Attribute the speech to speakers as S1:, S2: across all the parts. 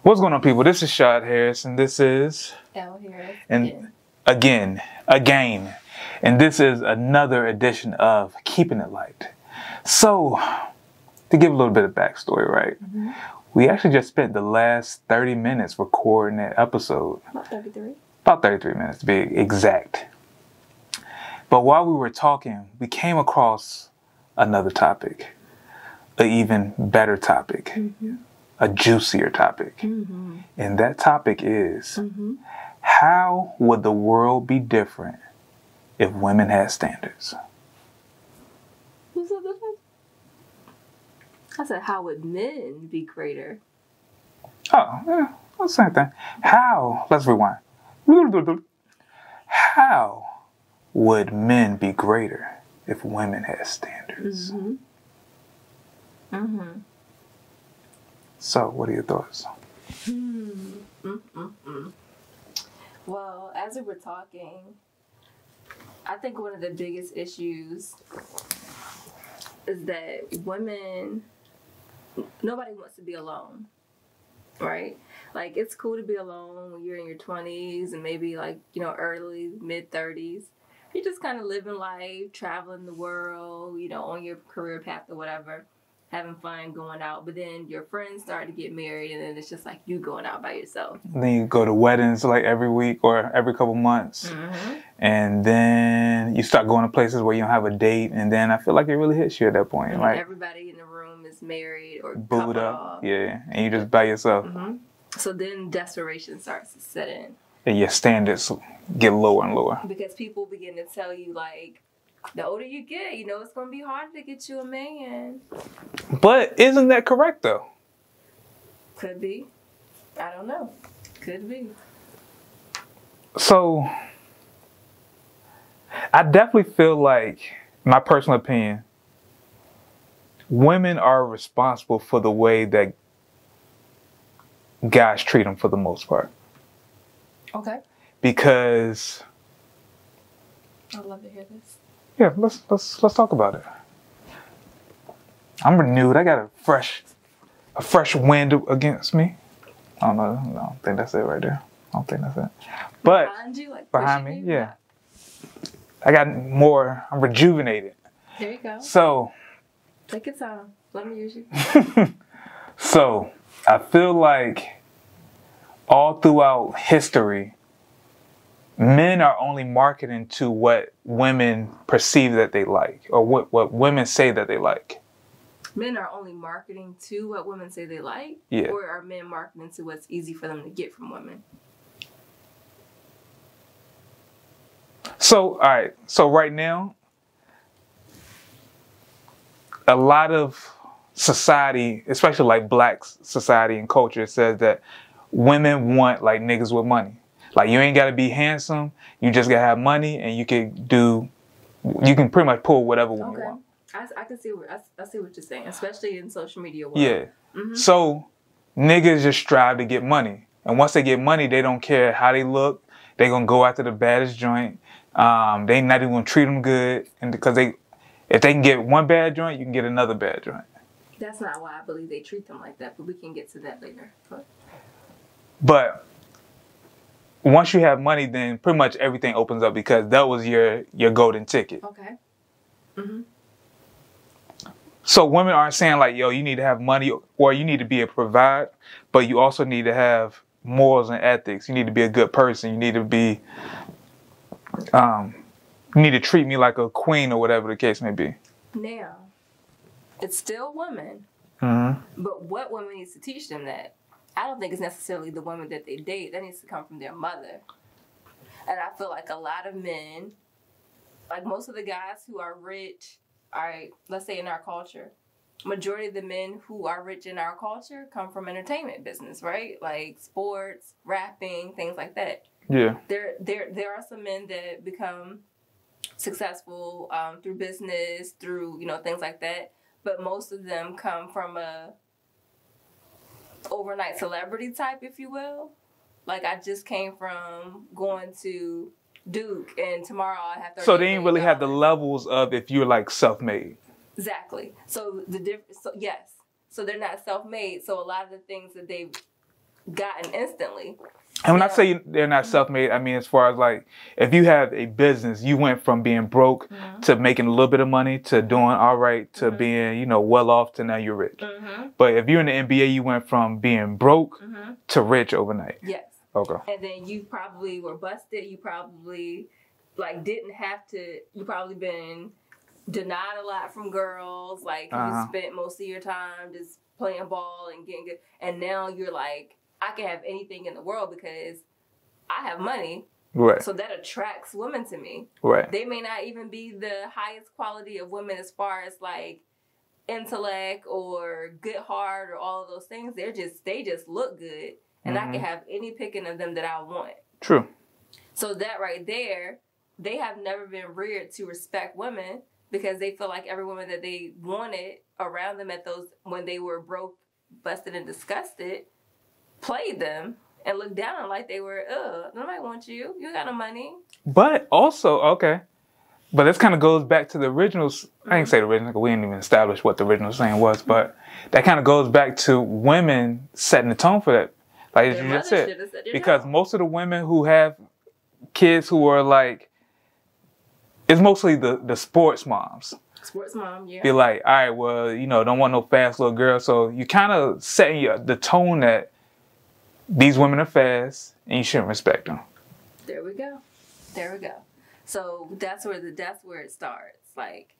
S1: What's going on, people? This is Shad Harris, and this is
S2: Elle Harris.
S1: and again, and this is another edition of Keepin It Lite. So, to give a little bit of backstory, right? We actually just spent the last 30 minutes recording that episode.
S2: About 33.
S1: About 33 minutes to be exact. But while we were talking, we came across another topic, an even better topic. A juicier topic. And that topic is, how would the world be different if women had standards?
S2: Who said that? I said, how would men be greater?
S1: Oh, yeah, that's the same thing. How, let's rewind. How would men be greater if women had standards? So, what are your thoughts?
S2: Well, as we were talking, I think one of the biggest issues is that women, nobody wants to be alone, right? Like, it's cool to be alone when you're in your 20s and maybe early, mid-30s. You're just kind of living life, traveling the world, on your career path or whatever. Having fun, going out, but then your friends start to get married, and then it's just like you going out by yourself.
S1: Then you go to weddings like every week or every couple months, and then you start going to places where you don't have a date, and then I feel like it really hits you at that point.
S2: And
S1: like
S2: everybody in the room is married or
S1: booed up,
S2: off.
S1: yeah, and you just by yourself.
S2: So then desperation starts to set in,
S1: and your standards get lower and lower
S2: because people begin to tell you like, the older you get, it's going to be harder to get you a man.
S1: But isn't that correct, though?
S2: Could be. I don't know. Could be.
S1: So, I definitely feel like, my personal opinion, women are responsible for the way that guys treat them for the most part.
S2: Okay.
S1: Because...
S2: I'd love to hear this.
S1: Yeah, let's talk about it. I'm renewed. I got a fresh wind against me. I don't know. I don't think that's it right there. I don't think that's it. But
S2: behind you, like
S1: behind me, yeah. I got more. I'm rejuvenated.
S2: There you go.
S1: So
S2: take your time. Let me use you.
S1: So I feel like all throughout history, men are only marketing to what women perceive that they like, or what women say that they like.
S2: Men are only marketing to what women say they like?
S1: Yeah.
S2: Or are men marketing to what's easy for them to get from women?
S1: So, all right. So right now, a lot of society, especially like black society and culture, says that women want like niggas with money. Like, you ain't got to be handsome. You just got to have money, and you can pretty much pull whatever one you want.
S2: I can see I see what you're saying, especially in social media world.
S1: Yeah. So, niggas just strive to get money. And once they get money, they don't care how they look. They going to go after the baddest joint. They not even going to treat them good. And because if they can get one bad joint, you can get another bad joint.
S2: That's not why I believe they treat them like that, but we can get to that later.
S1: But once you have money, then pretty much everything opens up, because that was your golden ticket.
S2: Okay.
S1: So women aren't saying like, yo, you need to have money or you need to be a provider, but you also need to have morals and ethics. You need to be a good person. You need to be, you need to treat me like a queen or whatever the case may be. Now,
S2: it's still women, but what woman needs to teach them that? I don't think it's necessarily the women that they date. That needs to come from their mother. And I feel like a lot of men, like most of the guys who are rich, let's say in our culture, majority of the men who are rich in our culture come from entertainment business, right? Like sports, rapping, things like that.
S1: Yeah.
S2: There are some men that become successful through business, through, things like that. But most of them come from a overnight celebrity type, if you will. Like, I just came from going to Duke, and tomorrow I have to.
S1: So they didn't really have the levels of if you're like self-made.
S2: Exactly. So yes. So they're not self-made. So a lot of the things that they gotten instantly.
S1: And when I say they're not self-made, I mean as far as like, if you have a business, you went from being broke to making a little bit of money to doing all right to being, you know, well off to now you're rich. But if you're in the NBA, you went from being broke to rich overnight.
S2: Yes.
S1: Okay.
S2: And then you probably were busted. You probably like didn't have to. You probably been denied a lot from girls. Like you spent most of your time just playing ball and getting good. And now you're like, I can have anything in the world because I have money.
S1: Right.
S2: So that attracts women to me.
S1: Right.
S2: They may not even be the highest quality of women as far as like intellect or good heart or all of those things. They just look good. And I can have any picking of them that I want.
S1: True.
S2: So that right there, they have never been reared to respect women because they feel like every woman that they wanted around them at those, when they were broke, busted, and disgusted, played them and looked down like they were, nobody wants you. You got no money.
S1: But also, okay. But this kind of goes back to the originals. I didn't say the original because we didn't even establish what the original saying was. But that kind of goes back to women setting the tone for that. Like as you just said. Because most of the women who have kids who are like, it's mostly the sports moms.
S2: Sports mom, yeah.
S1: Be like, all right, well, you know, don't want no fast little girl. So you kind of setting the tone that these women are fast and you shouldn't respect them.
S2: There we go. There we go. So that's where it starts. Like,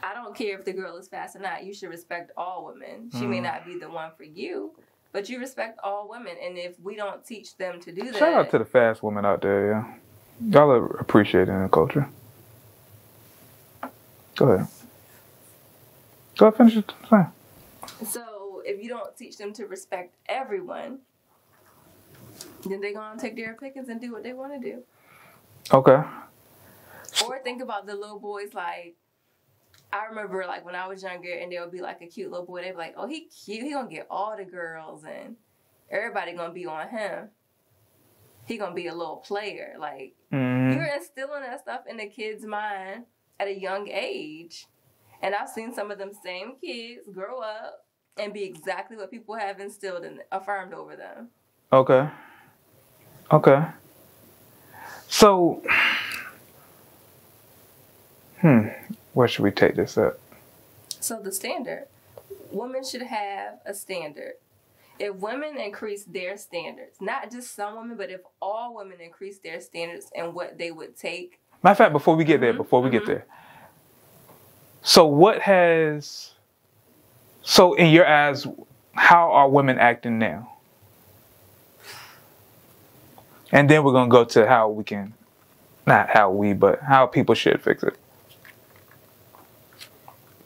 S2: I don't care if the girl is fast or not. You should respect all women. She may not be the one for you, but you respect all women. And if we don't teach them to do that,
S1: shout out to the fast women out there. Yeah, y'all are appreciated in the culture. Go ahead. Go ahead, finish your thing.
S2: So if you don't teach them to respect everyone, then they're going to take their pickings and do what they want to do.
S1: Okay.
S2: Or think about the little boys, like, I remember, like, when I was younger, and there would be, like, a cute little boy. They'd be like, oh, he cute. He going to get all the girls, and everybody going to be on him. He going to be a little player. Like, you're instilling that stuff in the kid's mind at a young age. And I've seen some of them same kids grow up and be exactly what people have instilled and affirmed over them.
S1: Okay. Okay. So, where should we take this up?
S2: So the standard. Women should have a standard. If women increase their standards, not just some women, but if all women increase their standards and what they would take.
S1: Matter of fact, before we get there, so in your eyes, how are women acting now? And then we're going to go to how we can, not how we, but how people should fix it.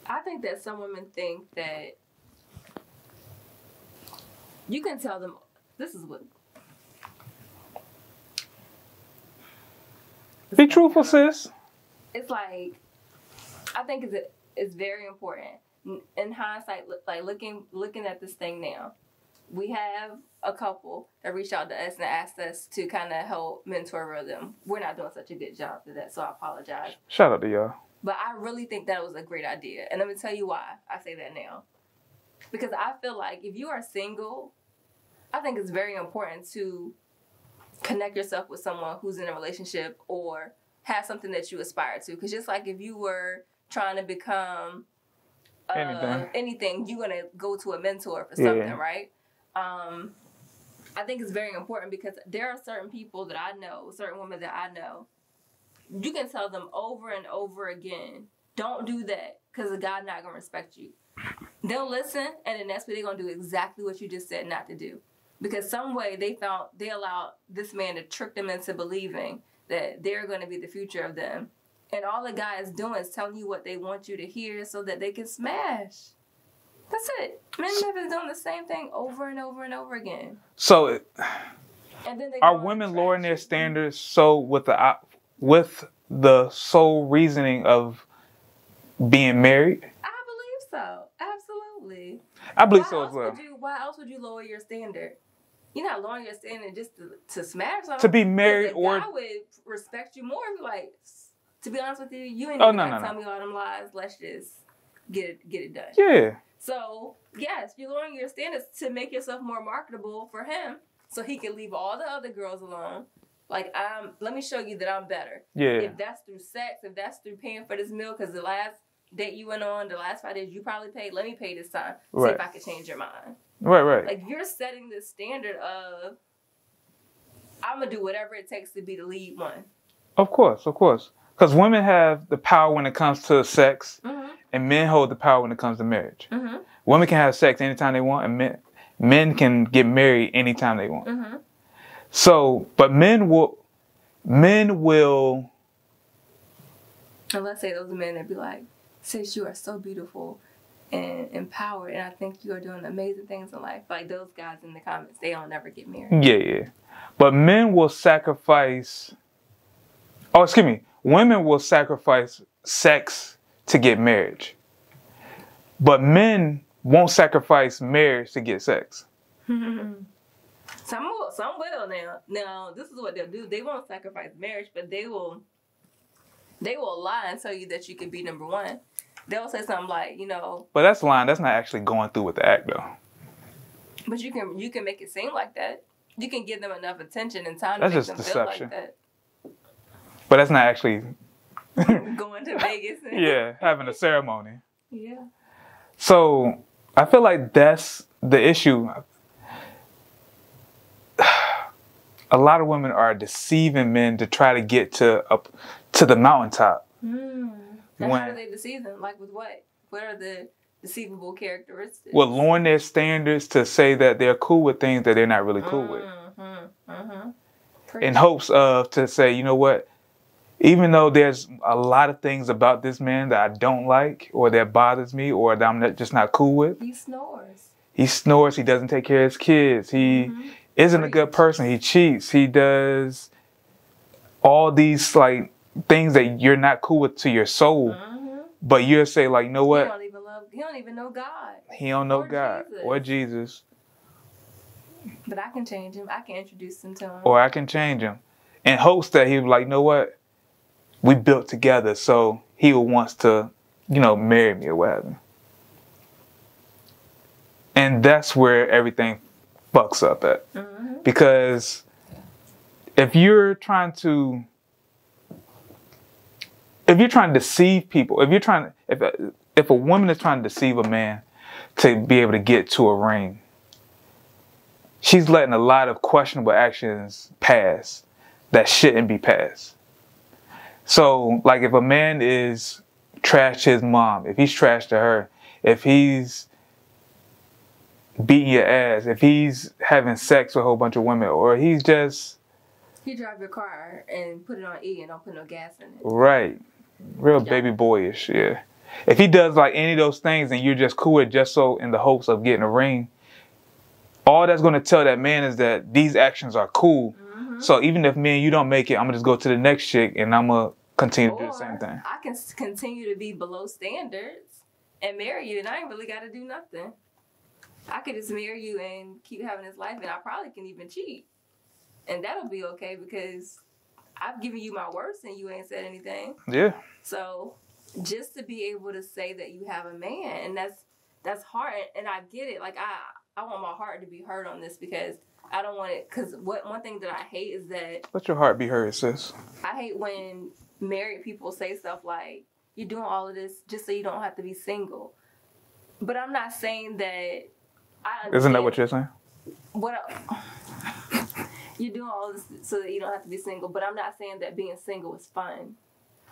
S2: I think that some women think that you can tell them, this is what.
S1: Be truthful, sis.
S2: It's like, I think it's very important. In hindsight, like looking at this thing now, we have a couple that reached out to us and asked us to kind of help mentor them. We're not doing such a good job of that, so I apologize.
S1: Shout out to y'all.
S2: But I really think that was a great idea. And let me tell you why I say that now. Because I feel like if you are single, I think it's very important to connect yourself with someone who's in a relationship or have something that you aspire to. Because just like if you were trying to become anything, you're going to go to a mentor for something, right? I think it's very important because there are certain people that I know, certain women that I know, you can tell them over and over again, don't do that because God's not going to respect you. They'll listen, and then that's what they're going to do exactly what you just said not to do. Because some way they allowed this man to trick them into believing that they're going to be the future of them. And all the guy is doing is telling you what they want you to hear so that they can smash. That's it. Men have been doing the same thing over and over and over again.
S1: So,
S2: and then
S1: are women lowering their standards so with the sole reasoning of being married?
S2: I believe so. Absolutely.
S1: I believe so as well.
S2: Why else would you lower your standard? You're not lowering your standard just to smash something.
S1: To be married or...
S2: I would respect you more if you're like, to be honest with you, you ain't even tell me all them lies. Let's just get it done.
S1: Yeah.
S2: So, yes, you're lowering your standards to make yourself more marketable for him so he can leave all the other girls alone. Like, let me show you that I'm better.
S1: Yeah.
S2: If that's through sex, if that's through paying for this meal, because the last date you went on, the last 5 days you probably paid, let me pay this time. See if I can change your mind.
S1: Right.
S2: Like, you're setting this standard of, I'm going to do whatever it takes to be the lead one.
S1: Of course. Because women have the power when it comes to sex, and men hold the power when it comes to marriage. Women can have sex anytime they want, and men can get married anytime they want. So, but men will.
S2: And let's say those men that be like, sis, you are so beautiful and empowered, and I think you are doing amazing things in life. Like those guys in the comments, they don't never get married.
S1: Yeah. But men will sacrifice. Oh, excuse me. Women will sacrifice sex to get marriage. But men won't sacrifice marriage to get sex.
S2: Some will now. Now, this is what they'll do. They won't sacrifice marriage, but they will lie and tell you that you can be number one. They'll say something like, you know.
S1: But that's lying. That's not actually going through with the act, though.
S2: But you can make it seem like that. You can give them enough attention and time
S1: that's
S2: to make
S1: just
S2: them
S1: deception.
S2: feel like that.
S1: But that's not actually
S2: going to Vegas.
S1: Yeah, having a ceremony.
S2: Yeah.
S1: So I feel like that's the issue. A lot of women are deceiving men to try to get to the mountaintop.
S2: And how do they deceive them? Like with what? What are the deceivable characteristics?
S1: Well, lowering their standards to say that they're cool with things that they're not really cool with. In hopes of to say, you know what? Even though there's a lot of things about this man that I don't like or that bothers me or that I'm just not cool with.
S2: He snores.
S1: He doesn't take care of his kids. He isn't a good person. He cheats. He does all these like things that you're not cool with to your soul. But you'll say like, you know what?
S2: He don't even know God.
S1: He don't know God or Jesus.
S2: But I can change him. I can introduce him to him.
S1: Or I can change him. In hopes that he'll be like, you know what? We built together, so he wants to, marry me or whatever. And that's where everything fucks up at. Because if you're trying to deceive people, if a woman is trying to deceive a man to be able to get to a ring, she's letting a lot of questionable actions pass that shouldn't be passed. So, like, if a man is trash to his mom, if he's trash to her, if he's beating your ass, if he's having sex with a whole bunch of women, or he's just...
S2: He drive your car and put it on E and don't put no gas in it.
S1: Right. Real baby boyish, yeah. If he does, like, any of those things and you're just cool with just so in the hopes of getting a ring, all that's going to tell that man is that these actions are cool. So even if me and you don't make it, I'm going to just go to the next chick and I'm going to continue to do the same thing.
S2: I can continue to be below standards and marry you and I ain't really got to do nothing. I could just marry you and keep having this life and I probably can even cheat. And that'll be okay because I've given you my worst and you ain't said anything.
S1: Yeah.
S2: So just to be able to say that you have a man, and that's hard. And I get it. Like I want my heart to be hurt on this because I don't want it. Because one thing that I hate is that...
S1: Let your heart be hurt, sis.
S2: I hate when married people say stuff like, you're doing all of this just so you don't have to be single. But I'm not saying that...
S1: Isn't that what you're saying?
S2: You're doing all this so that you don't have to be single. But I'm not saying that being single is fun.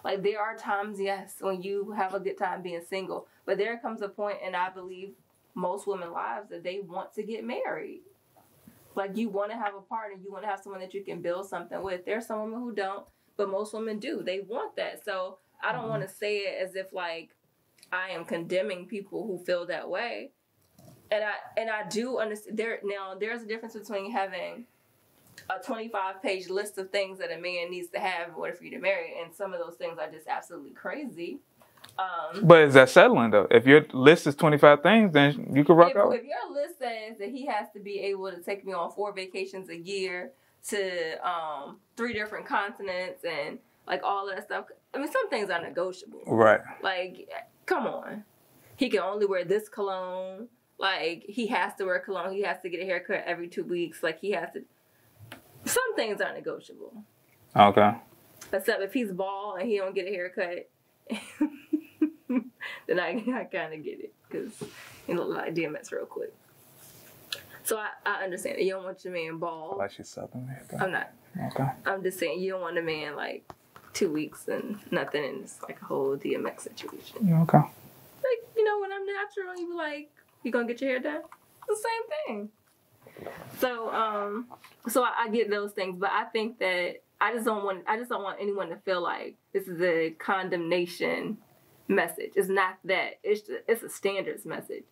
S2: Like, there are times, yes, when you have a good time being single. But there comes a point, and I believe most women's lives, that they want to get married. Like, you want to have a partner. You want to have someone that you can build something with. There are some women who don't, but most women do. They want that. So I don't want to say it as if, like, I am condemning people who feel that way. And I do understand. There's a difference between having a 25-page list of things that a man needs to have in order for you to marry, and some of those things are just absolutely crazy.
S1: But is that settling, though? If your list is 25 things, then you can rock out.
S2: If your list says that he has to be able to take me on 4 vacations a year to 3 different continents and, like, all that stuff. I mean, some things are negotiable.
S1: Right.
S2: Like, come on. he can only wear this cologne. Like, he has to wear cologne. He has to get a haircut every 2 weeks. Like, he has to... Some things are negotiable.
S1: Okay.
S2: Except if he's bald and he don't get a haircut, then I kind of get it. Because he look like DMX real quick. So I understand it. You don't want your man bald.
S1: Like she's Southern.
S2: I'm not.
S1: Okay.
S2: I'm just saying, you don't want a man, like, 2 weeks and nothing, and it's like a whole DMX situation.
S1: Okay.
S2: Like, you know, when I'm natural, you be like, you gonna get your hair done? It's the same thing. So, so I get those things, but I think that I just don't want anyone to feel like this is a condemnation message. It's not that. It's a standards message.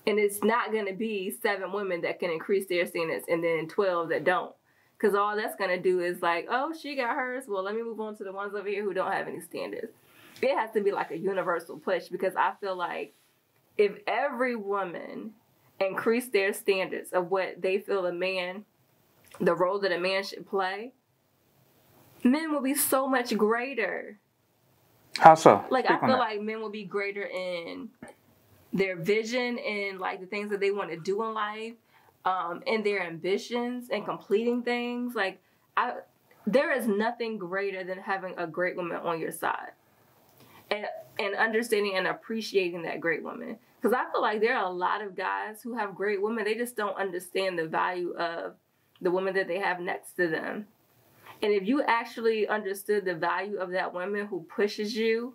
S2: And it's not going to be 7 women that can increase their standards and then 12 that don't. Because all that's going to do is like, oh, she got hers. Well, let me move on to the ones over here who don't have any standards. It has to be like a universal push, because I feel like if every woman increased their standards of what they feel the role that a man should play, men will be so much greater.
S1: How so?
S2: Like, I feel like men will be greater in their vision and, like, the things that they want to do in life, and their ambitions and completing things. Like, there is nothing greater than having a great woman on your side. And understanding and appreciating that great woman. Because I feel like there are a lot of guys who have great women. They just don't understand the value of the woman that they have next to them. And if you actually understood the value of that woman who pushes you,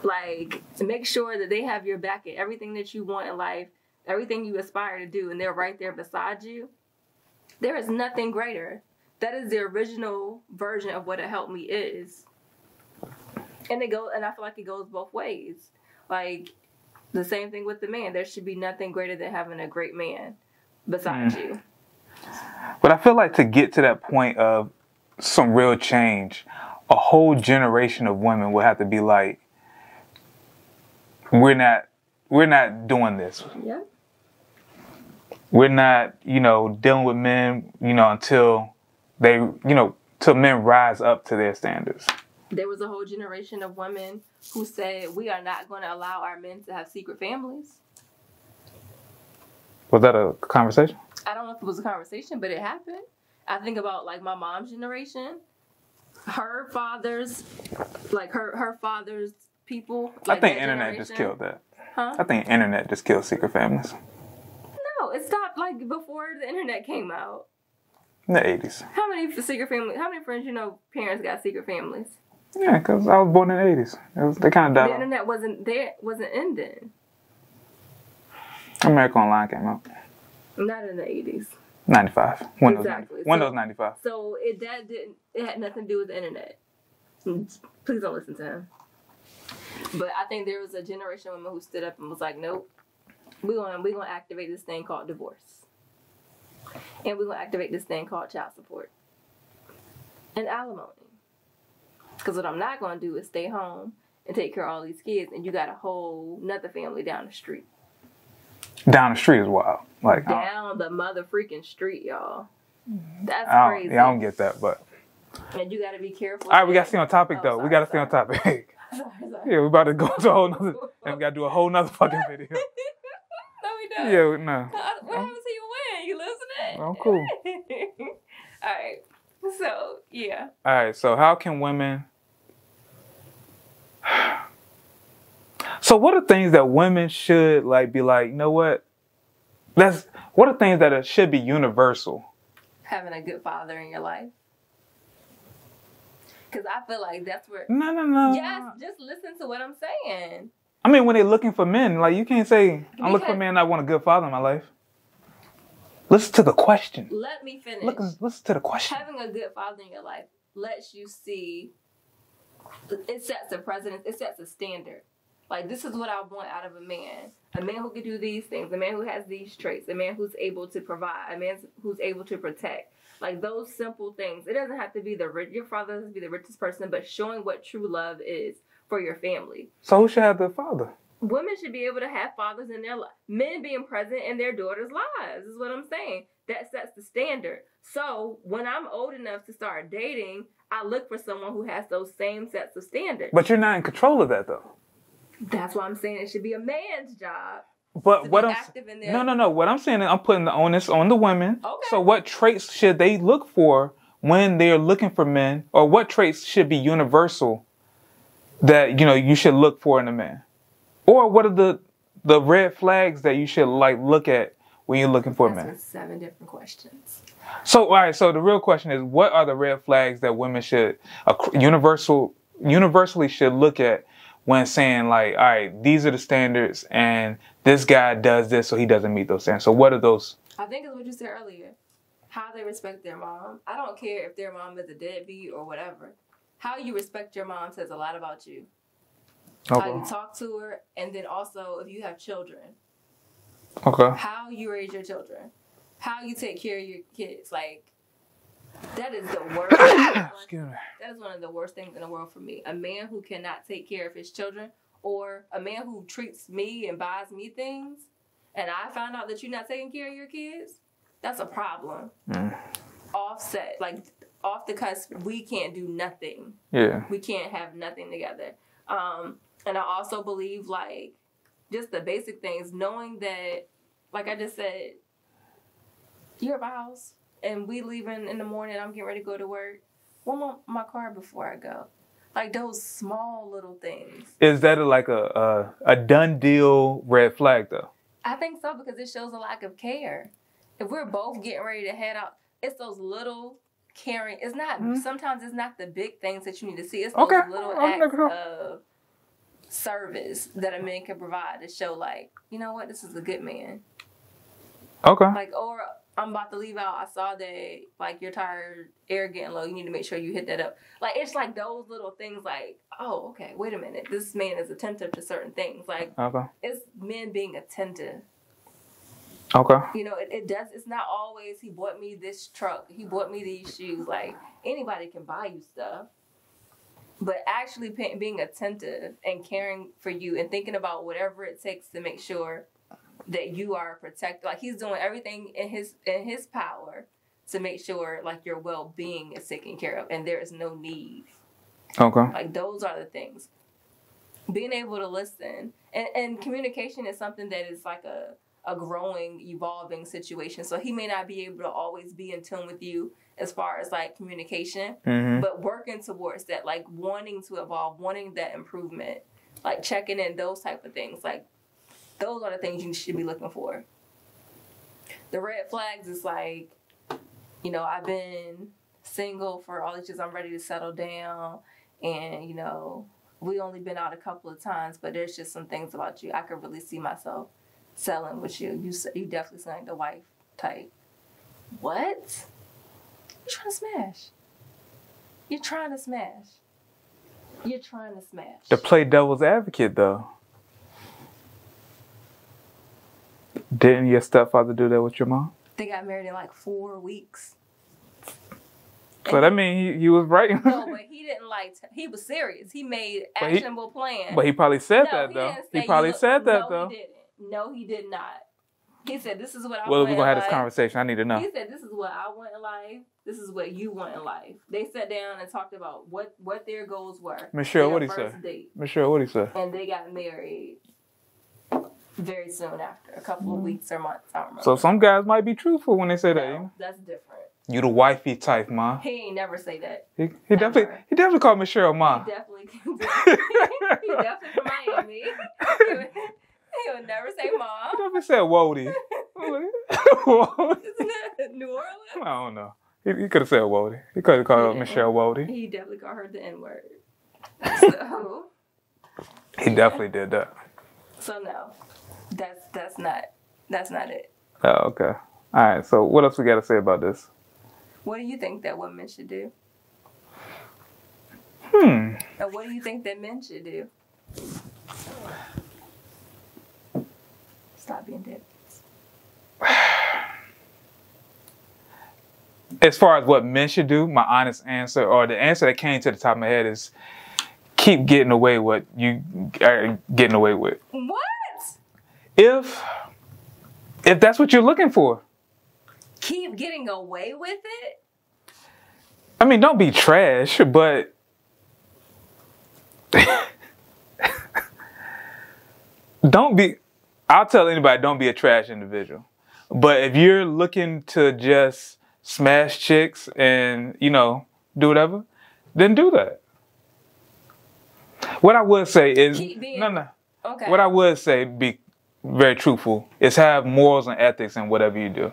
S2: like, to make sure that they have your back at everything that you want in life, everything you aspire to do, and they're right there beside you, there is nothing greater. That is the original version of what a help me is. And I feel like it goes both ways. Like, the same thing with the man. There should be nothing greater than having a great man beside you.
S1: But I feel like to get to that point of some real change, a whole generation of women will have to be like, we're not doing this.
S2: Yeah.
S1: We're not, dealing with men, until till men rise up to their standards.
S2: There was a whole generation of women who said, we are not going to allow our men to have secret families.
S1: Was that a conversation?
S2: I don't know if it was a conversation, but it happened. I think about, like, my mom's generation. Her father's people. Like,
S1: I think internet just killed that.
S2: Huh?
S1: I think internet just killed secret families.
S2: No, it stopped, like, before the internet came out.
S1: In the 80s.
S2: How many friends parents got secret families?
S1: Yeah, because I was born in the 80s. They kind of died.
S2: The internet wasn't ending.
S1: America Online came out.
S2: Not in the 80s.
S1: 95. Windows 95.
S2: So it had nothing to do with the internet. Please don't listen to him. But I think there was a generation of women who stood up and was like, nope, we're gonna activate this thing called divorce. And we're gonna activate this thing called child support. And alimony. Because what I'm not gonna do is stay home and take care of all these kids, and you got a whole another family down the street.
S1: Down the street is wild. Like,
S2: down the mother freaking street, y'all. That's crazy.
S1: Yeah, I don't get that, but.
S2: And you gotta be careful.
S1: All right, we gotta stay on topic though. We gotta stay on topic.
S2: Sorry.
S1: Yeah, we're about to go to a whole nother, and we gotta do a whole nother fucking video.
S2: No, we don't.
S1: Yeah, no.
S2: What happens to you when? You listening?
S1: I'm cool.
S2: Alright. So, yeah.
S1: Alright, so how can women... So what are things that women should, like, be like, you know what? What are things that should be universal?
S2: Having a good father in your life. Because I feel like that's where...
S1: No.
S2: Yes, just listen to what I'm saying.
S1: I mean, when they're looking for men, like, you can't say, I'm looking for men, I want a good father in my life. Listen to the question.
S2: Let me finish.
S1: Listen to the question.
S2: Having a good father in your life lets you see... It sets a precedent. It sets a standard. Like, this is what I want out of a man. A man who can do these things. A man who has these traits. A man who's able to provide. A man who's able to protect. Like, those simple things. It doesn't have to be your father doesn't have to be the richest person, but showing what true love is for your family.
S1: So who should have the father?
S2: Women should be able to have fathers in their life. Men being present in their daughters' lives is what I'm saying. That sets the standard. So when I'm old enough to start dating, I look for someone who has those same sets of standards.
S1: But you're not in control of that, though.
S2: That's why I'm saying it should be a man's job.
S1: But
S2: to
S1: what
S2: be
S1: I'm
S2: active in there.
S1: no. What I'm saying is I'm putting the onus on the women.
S2: Okay.
S1: So what traits should they look for when they're looking for men, or what traits should be universal that you should look for in a man, or what are the red flags that you should look at when you're looking for a man?
S2: That's 7 different questions.
S1: So all right. So the real question is, what are the red flags that women should universally should look at when saying like, all right, these are the standards, and this guy does this, so he doesn't meet those standards. So what are those?
S2: I think it's what you said earlier. How they respect their mom. I don't care if their mom is a deadbeat or whatever. How you respect your mom says a lot about you.
S1: Okay.
S2: How you talk to her, and then also if you have children.
S1: Okay.
S2: How you raise your children. How you take care of your kids. Like, that is the worst.
S1: Excuse me.
S2: That is one of the worst things in the world for me. A man who cannot take care of his children, or a man who treats me and buys me things, and I found out that you're not taking care of your kids, that's a problem. Offset, like off the cusp, we can't do nothing.
S1: Yeah.
S2: We can't have nothing together. And I also believe, like, just the basic things, knowing that, like I just said, you're at my house, and we leaving in the morning, I'm getting ready to go to work. Want my car before I go. Like, those small little things.
S1: Is that a done deal red flag though?
S2: I think so, because it shows a lack of care. If we're both getting ready to head out, it's those little caring. It's not. Sometimes it's not the big things that you need to see. It's those little acts of service that a man can provide to show, like, you know what, this is a good man.
S1: Okay.
S2: Like, or I'm about to leave out. I saw that, like, your tire air getting low. You need to make sure you hit that up. Like, it's like those little things, like, oh, okay, wait a minute. This man is attentive to certain things. Like, it's men being attentive.
S1: Okay.
S2: It does. It's not always he bought me this truck. He bought me these shoes. Like, anybody can buy you stuff. But actually being attentive and caring for you and thinking about whatever it takes to make sure that you are protected. Like, he's doing everything in his power to make sure, like, your well-being is taken care of and there is no need.
S1: Okay.
S2: Like, those are the things. Being able to listen. And communication is something that is like a growing, evolving situation. So he may not be able to always be in tune with you as far as, like, communication, but working towards that, like, wanting to evolve, wanting that improvement, like, checking in, those type of things. Like, those are the things you should be looking for. The red flags is like, I've been single for all these years. I'm ready to settle down. And, we only been out a couple of times, but there's just some things about you. I could really see myself selling with you. You definitely sound like the wife type. What? You're trying to smash. You're trying to smash. You're trying to smash.
S1: To play devil's advocate, though. Didn't your stepfather do that with your mom?
S2: They got married in like 4 weeks.
S1: So that means he was right.
S2: No, but he didn't he was serious. He made actionable plans.
S1: But he probably said that, though. He probably said that, though.
S2: No, he didn't. No, he did not. He said, this is what I want in life.
S1: Well, we're going to have this conversation. I need to know.
S2: He said, this is what I want in life. This is what you want in life. They sat down and talked about what their goals were.
S1: Michelle, what did he say? Michelle, what did he say?
S2: And they got married very soon after, a couple of weeks or months. I don't remember.
S1: So some guys might be truthful when they say that.
S2: No, that's different.
S1: You the wifey type, ma.
S2: He ain't never say that.
S1: He definitely called Michelle ma.
S2: He definitely from Miami. He would never say mom.
S1: He definitely said Wody.
S2: Isn't that New Orleans?
S1: I don't know. He could have said Wody. He could have called Michelle Wody.
S2: He definitely called her the N-word. So
S1: he definitely did that.
S2: So no, that's not it.
S1: Oh, okay. All right. So what else we got to say about this?
S2: What do you think that women should do?
S1: And
S2: what do you think that men should do? Stop being dead.
S1: As far as what men should do, my honest answer, or the answer that came to the top of my head, is keep getting away what you are getting away with.
S2: What?
S1: If that's what you're looking for.
S2: Keep getting away with it?
S1: I mean, don't be trash, but I'll tell anybody, don't be a trash individual. But if you're looking to just smash chicks and, do whatever, then do that. What I would say is, no.
S2: Okay.
S1: What I would say, be very truthful, is have morals and ethics in whatever you do.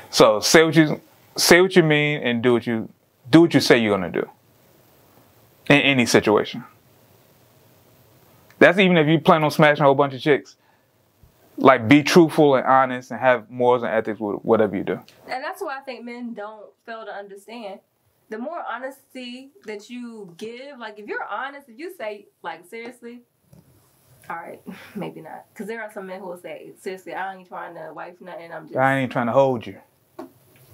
S1: So say what you mean and do what you say you're gonna do. In any situation. That's even if you plan on smashing a whole bunch of chicks. Like, be truthful and honest and have morals and ethics with whatever you do.
S2: And that's why I think men don't fail to understand. The more honesty that you give, like, if you're honest, if you say, like, seriously, all right, maybe not. Because there are some men who will say, seriously, I ain't trying to wife nothing,
S1: I ain't trying to hold you.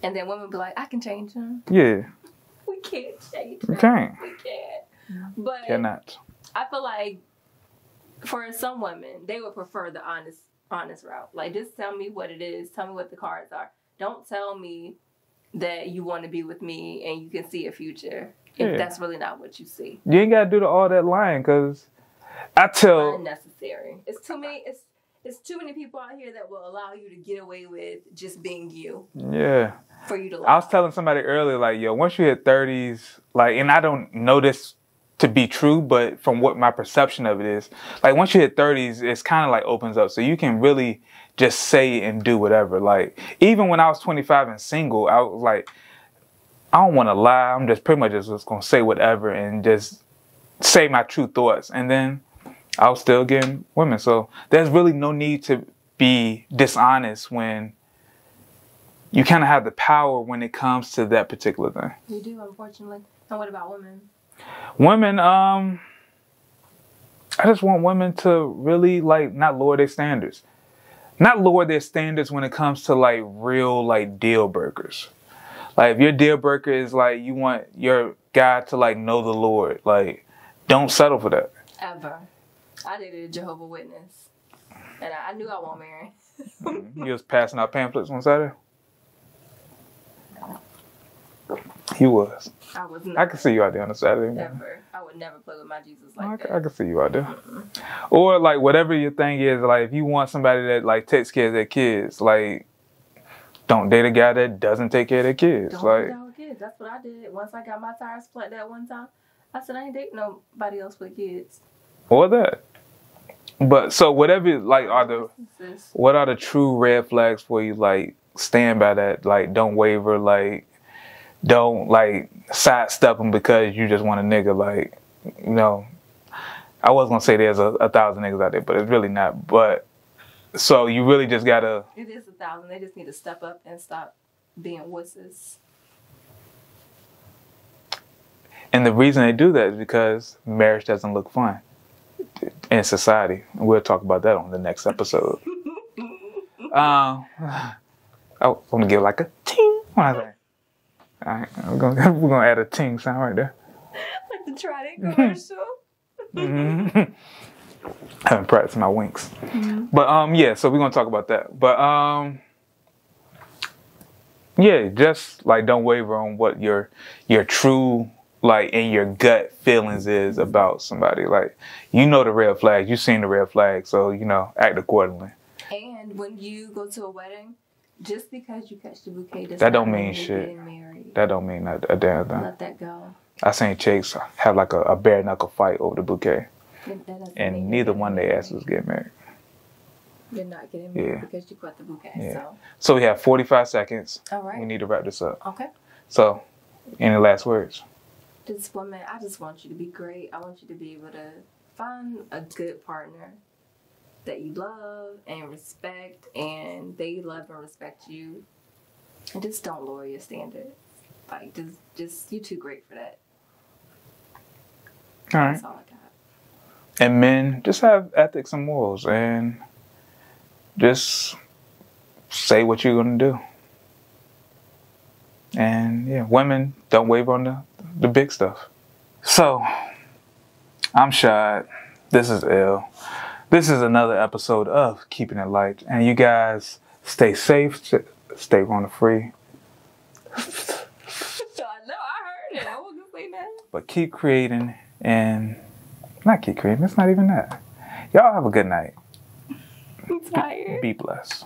S2: And then women be like, I can change him.
S1: Yeah.
S2: We can't change him.
S1: We can't.
S2: We can't. But
S1: cannot.
S2: I feel like for some women, they would prefer the honest route. Like, just tell me what it is. Tell me what the cards are. Don't tell me that you want to be with me and you can see a future if that's really not what you see.
S1: You ain't got to do all that lying, because
S2: It's unnecessary. It's too many. It's too many people out here that will allow you to get away with just being you.
S1: Yeah.
S2: For you to lie.
S1: I was telling somebody earlier, like, yo, once you hit 30s, like, and I don't know this to be true, but from what my perception of it is, like, once you hit 30s, it's kind of like opens up. So you can really just say and do whatever. Like, even when I was 25 and single, I was like, I don't want to lie. I'm just pretty much just going to say whatever and just say my true thoughts. And then I was still getting women. So there's really no need to be dishonest when you kind of have the power when it comes to that particular thing.
S2: You do, unfortunately. And what about women?
S1: Women, I just want women to really, like, not lower their standards. Not lower their standards when it comes to, like, real, like, deal breakers. Like, if your deal breaker is, like, you want your guy to, like, know the Lord, like, don't settle for that.
S2: Ever. I dated a Jehovah's Witness. And I knew I won't marry.
S1: You was passing out pamphlets on Saturday? You was.
S2: I was not.
S1: I can see you out there on a Saturday morning.
S2: Never. I would never play with my Jesus like that.
S1: I can see you out there. Or, like, whatever your thing is, like, if you want somebody that, like, takes care of their kids, like, don't date a guy that doesn't take care of their kids.
S2: Don't
S1: like,
S2: date with kids. That's what I did. Once I got my tires flat that one time, I said I ain't dating nobody else with kids.
S1: Or that. But, so whatever, like, what are the true red flags for you? Like, stand by that. Like, don't waver. Like, don't, like, sidestep them because you just want a nigga. Like, I was going to say there's a 1,000 niggas out there, but it's really not. But, so you really just got to.
S2: It is 1,000. They just need to step up and stop being wusses.
S1: And the reason they do that is because marriage doesn't look fun in society. We'll talk about that on the next episode. I want to give like a ting when I say. All right, we're gonna add a ting sound right there.
S2: Like the Trident commercial.
S1: I haven't practiced my winks, but yeah. So we're gonna talk about that. But yeah, just like don't waver on what your true, like, in your gut feelings is about somebody. Like, the red flags, you've seen the red flags, so act accordingly.
S2: And when you go to a wedding, just because you catch the bouquet
S1: that don't mean shit. That don't mean a damn thing.
S2: Let that go.
S1: I seen chicks have like a bare knuckle fight over the bouquet, and neither one of their asses was getting married.
S2: You're not getting married because you caught the bouquet.
S1: Yeah. So we have 45 seconds.
S2: All right.
S1: We need to wrap this up.
S2: Okay.
S1: So, any last words?
S2: This woman, I just want you to be great. I want you to be able to find a good partner that you love and respect, and they love and respect you. And just don't lower your standards. Like, just you're too great for that.
S1: All right.
S2: That's all I got.
S1: And men, just have ethics and morals, and just say what you're gonna do. And yeah, women, don't waver on the big stuff. So, I'm Shad. This is Elle. This is another episode of Keeping It Light. And you guys stay safe, stay Rona free.
S2: I know, I heard it. I wasn't gonna say that.
S1: But keep creating and not keep creating. It's not even that. Y'all have a good night.
S2: I'm tired.
S1: Be blessed.